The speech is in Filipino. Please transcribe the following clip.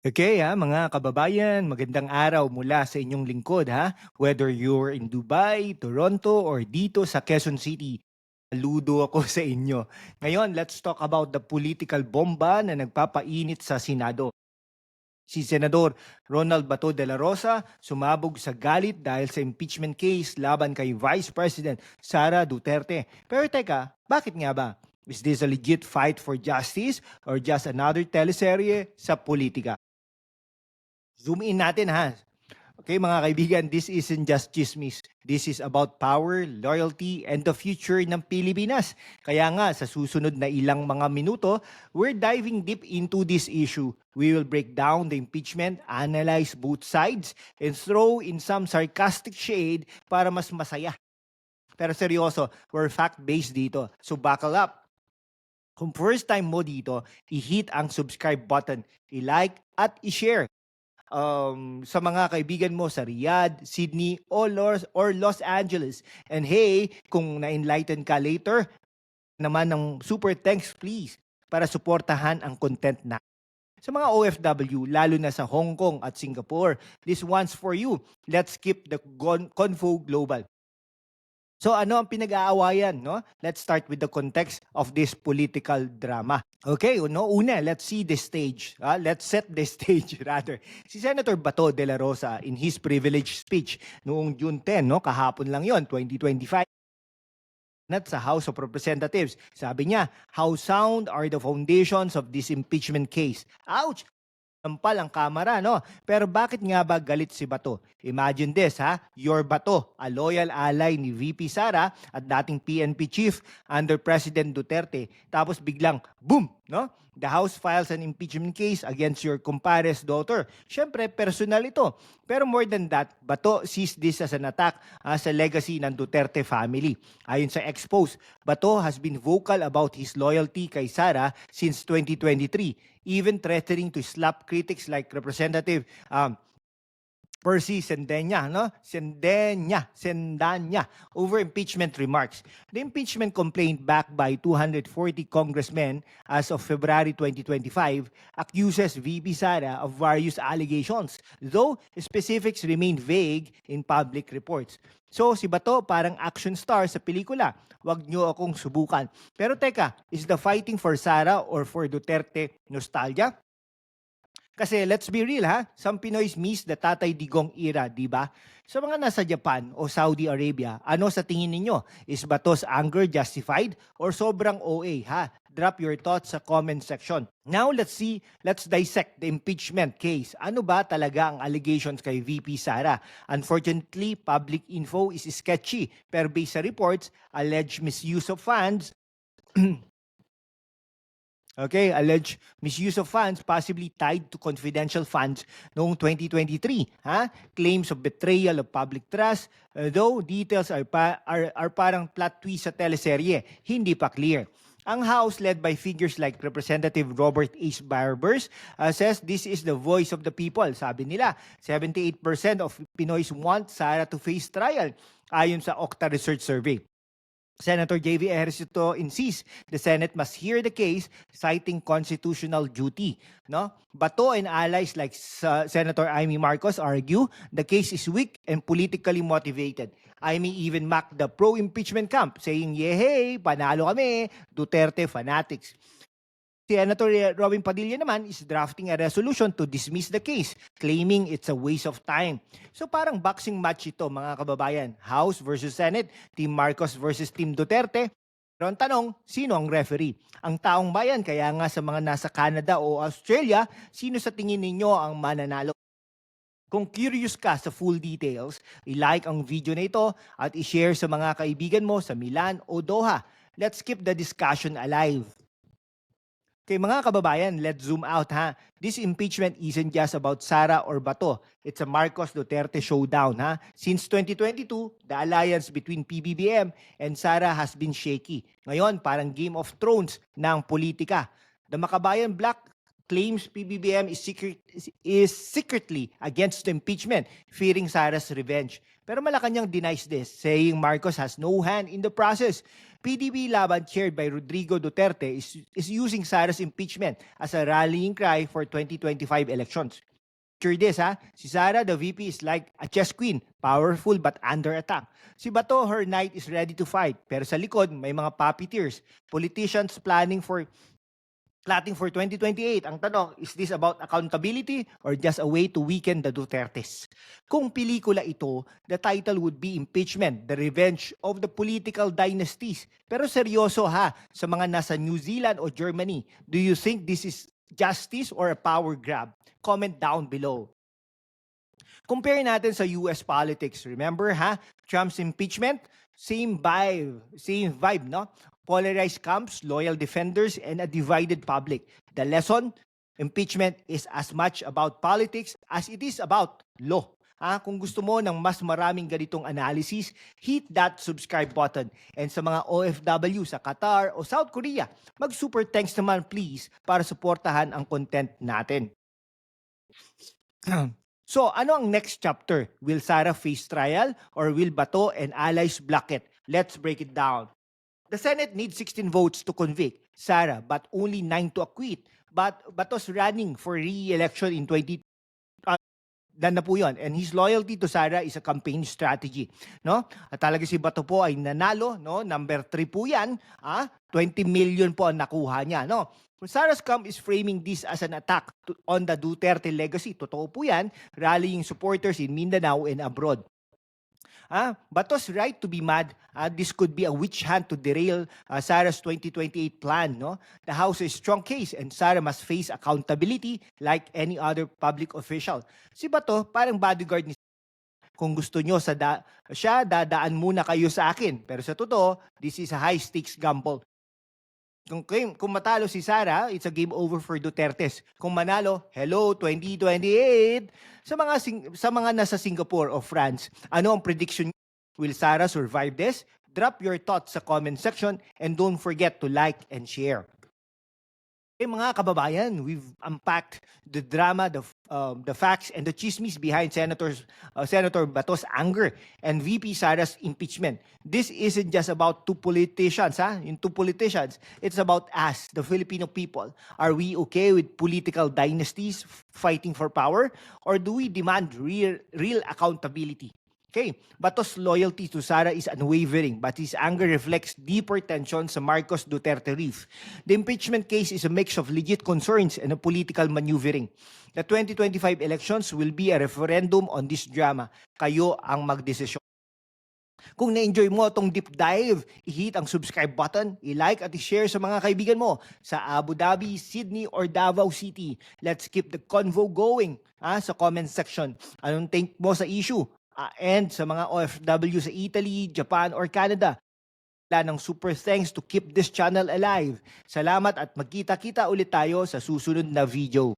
Okay mga kababayan, magandang araw mula sa inyong lingkod Whether you're in Dubai, Toronto, or dito sa Quezon City, saludo ako sa inyo. Ngayon, let's talk about the political bomba na nagpapainit sa Senado. Si Senador Ronald Bato de la Rosa sumabog sa galit dahil sa impeachment case laban kay Vice President Sara Duterte. Pero teka, bakit nga ba? Is this a legit fight for justice or just another teleserye sa politika? Zoom in natin Okay mga kaibigan, this isn't just chismis. This is about power, loyalty, and the future ng Pilipinas. Kaya nga, sa susunod na ilang mga minuto, we're diving deep into this issue. We will break down the impeachment, analyze both sides, and throw in some sarcastic shade para mas masaya. Pero seryoso, we're fact-based dito. So buckle up. Kung first time mo dito, i-hit ang subscribe button, i-like at i-share sa mga kaibigan mo sa Riyadh, Sydney, or Los Angeles. And hey, kung na-enlighten ka later, naman ng super thanks please para suportahan ang content na. Sa mga OFW, lalo na sa Hong Kong at Singapore, this one's for you. Let's keep the convo global. So ano ang pinag-aawayan, no? Let's start with the context of this political drama. Okay, una, let's see the stage. Let's set the stage rather. Si Senator Bato de la Rosa in his privilege speech noong June 10, no, kahapon lang 'yon, 2025. Sa House of Representatives. Sabi niya, how sound are the foundations of this impeachment case? Ouch! Sampal ang kamera, no? Pero bakit nga ba galit si Bato? Imagine this, Your Bato, a loyal ally ni VP Sara at dating PNP chief under President Duterte. Tapos biglang, boom, no? The House files an impeachment case against your kumpare's daughter. Siyempre, personal ito. Pero more than that, Bato sees this as an attack sa legacy ng Duterte family. Ayon sa expose, Bato has been vocal about his loyalty kay Sara since 2023, even threatening to slap critics like Representative Percy Sendanya, over impeachment remarks. The impeachment complaint backed by 240 congressmen as of February 2025 accuses VP Sara of various allegations, though specifics remain vague in public reports. So si Bato parang action star sa pelikula. Wag niyo akong subukan. Pero teka, is the fighting for Sara or for Duterte nostalgia? Kasi let's be real some Pinoys miss the Tatay Digong era, di ba? Sa mga nasa Japan o Saudi Arabia, ano sa tingin ninyo? Is Bato's anger justified or sobrang OA Drop your thoughts sa comment section. Now let's dissect the impeachment case. Ano ba talaga ang allegations kay VP Sara? Unfortunately, public info is sketchy, pero based sa reports, alleged misuse of funds Okay, alleged misuse of funds possibly tied to confidential funds noong 2023. Claims of betrayal of public trust, though details are parang plot twist sa teleserye, hindi pa clear. Ang House, led by figures like Representative Robert H. Barbers, says this is the voice of the people. Sabi nila, 78% of Pinoys want Sara to face trial, ayon sa Okta Research Survey. Senator J.V. Ejercito insists the Senate must hear the case, citing constitutional duty. No? Bato and allies like Senator Amy Marcos argue the case is weak and politically motivated. Amy even mocked the pro-impeachment camp, saying, "Yehey, panalo kami, Duterte fanatics." Senator Robin Padilla naman is drafting a resolution to dismiss the case, claiming it's a waste of time. So parang boxing match ito mga kababayan. House versus Senate, Team Marcos versus Team Duterte. Pero ang tanong, sino ang referee? Ang taong bayan, kaya nga sa mga nasa Canada o Australia, sino sa tingin ninyo ang mananalo? Kung curious ka sa full details, i-like ang video na ito at i-share sa mga kaibigan mo sa Milan o Doha. Let's keep the discussion alive. Okay, mga kababayan, let's zoom out This impeachment isn't just about Sara or Bato. It's a Marcos Duterte showdown Since 2022, the alliance between PBBM and Sara has been shaky. Ngayon, parang Game of Thrones ng politika. The Makabayan Bloc claims PBBM is secretly against the impeachment, fearing Sara's revenge. Pero Malacanang denies this, saying Marcos has no hand in the process. PDP Laban, chaired by Rodrigo Duterte, is using Sara's impeachment as a rallying cry for 2025 elections. Picture this, ha? Si Sara, the VP, is like a chess queen, powerful but under attack. Si Bato, her knight is ready to fight, pero sa likod, may mga puppeteers, politicians plotting for 2028. Ang tanong, is this about accountability or just a way to weaken the Dutertes? Kung pelikula ito, the title would be Impeachment, the Revenge of the Political Dynasties. Pero seryoso ha, sa mga nasa New Zealand o Germany, do you think this is justice or a power grab? Comment down below. Compare natin sa US politics. Remember ha, Trump's impeachment, same vibe, no? Polarized camps, loyal defenders, and a divided public. The lesson, impeachment is as much about politics as it is about law. Kung gusto mo ng mas maraming ganitong analysis, hit that subscribe button. And sa mga OFW sa Qatar o South Korea, mag-super thanks naman please para suportahan ang content natin. So, ano ang next chapter? Will Sara face trial or will Bato and allies block it? Let's break it down. The Senate needs 16 votes to convict Sara, but only 9 to acquit. But Bato's running for re-election in 20... na po yun. And his loyalty to Sara is a campaign strategy. No? At talaga si Bato po ay nanalo. No? Number 3 po yan. 20 million po ang nakuha niya. No? Sara's camp is framing this as an attack on the Duterte legacy. Totoo po yan. Rallying supporters in Mindanao and abroad. Bato's right to be mad. This could be a witch hunt to derail Sara's 2028 plan. No? The House is a strong case and Sara must face accountability like any other public official. Si Bato, parang bodyguard ni kung gusto nyo siya, dadaan muna kayo sa akin. Pero sa totoo, this is a high-stakes gamble. Kung matalo si Sara, it's a game over for Dutertes. Kung manalo, hello 2028. Sa mga nasa Singapore o France, ano ang prediction? Will Sara survive this? Drop your thoughts sa comment section and don't forget to like and share. Mga kababayan, we've unpacked the drama, the facts, and the chismis behind Senator Bato's anger and VP Sara's impeachment. This isn't just about two politicians, in two politicians. It's about us, the Filipino people. Are we okay with political dynasties fighting for power? Or do we demand real accountability? Okay, Bato's loyalty to Sara is unwavering, but his anger reflects deeper tension sa Marcos Duterte reef. The impeachment case is a mix of legit concerns and a political maneuvering. The 2025 elections will be a referendum on this drama. Kayo ang magdesisyon. Kung na-enjoy mo itong deep dive, i-hit ang subscribe button, i-like at i-share sa mga kaibigan mo sa Abu Dhabi, Sydney, or Davao City. Let's keep the convo going sa comment section. Anong take mo sa issue? And sa mga OFW sa Italy, Japan, or Canada, ng super thanks to keep this channel alive. Salamat at magkita-kita ulit tayo sa susunod na video.